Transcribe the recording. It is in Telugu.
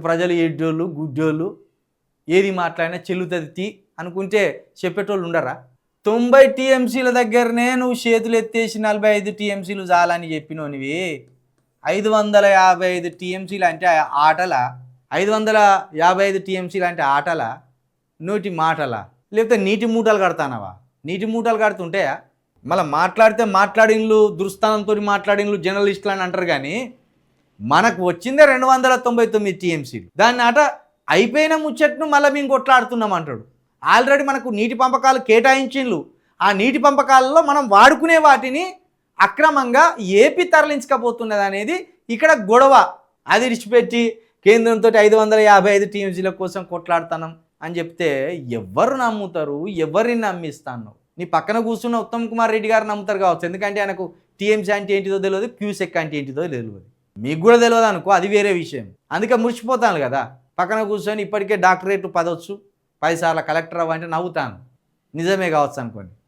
ప్రజలు ఎడ్డోళ్ళు గుడ్డోళ్ళు ఏది మాట్లాడినా చెల్లుతుంది తీ అనుకుంటే చెప్పేటోళ్ళు ఉండరా? 90 టీఎంసీల దగ్గరనే నువ్వు చేతులు ఎత్తేసి 45 టీఎంసీలు చాలని చెప్పినోనివి 555 టీఎంసీలు అంటే ఆటలా? 555 టీఎంసీలు అంటే ఆటలా? నోటి మాటలా? లేకపోతే నీటి మూటలు కడతానవా? నీటి మూటలు కడుతుంటాయా? మళ్ళీ మాట్లాడితే మాట్లాడిన్లు దురుస్థానంతో మాట్లాడిన్లు జర్నలిస్టులు అని అంటారు. కానీ మనకు వచ్చిందే 299 టీఎంసీలు. దాన్ని ఆట అయిపోయిన ముచ్చట్ను మళ్ళీ మేము కొట్లాడుతున్నాం అంటాడు. ఆల్రెడీ మనకు నీటి పంపకాలు కేటాయించిండ్లు. ఆ నీటి పంపకాలలో మనం వాడుకునే వాటిని అక్రమంగా ఏపీ తరలించకపోతున్నది అనేది ఇక్కడ గొడవ. అది విడిచిపెట్టి కేంద్రంతో 555 టీఎంసీల కోసం కొట్లాడుతున్నాం అని చెప్తే ఎవరు నమ్ముతారు? ఎవరిని నమ్మిస్తాను? నీ పక్కన కూర్చున్న ఉత్తమ్ కుమార్ రెడ్డి గారు నమ్ముతారు కావచ్చు. ఎందుకంటే ఆయనకు టీఎంసీ అంటే ఏంటిదో తెలియదు, క్యూసెక్ అంటే ఏంటిదో తెలియదు. మీకు కూడా తెలియదు అనుకో, అది వేరే విషయం. అందుకే మురిచిపోతాను కదా. పక్కన కూర్చొని ఇప్పటికే డాక్టరేట్ పదవచ్చు, 10 సార్లు కలెక్టర్ అవ్వంటే నవ్వుతాను. నిజమే కావచ్చు అనుకోండి.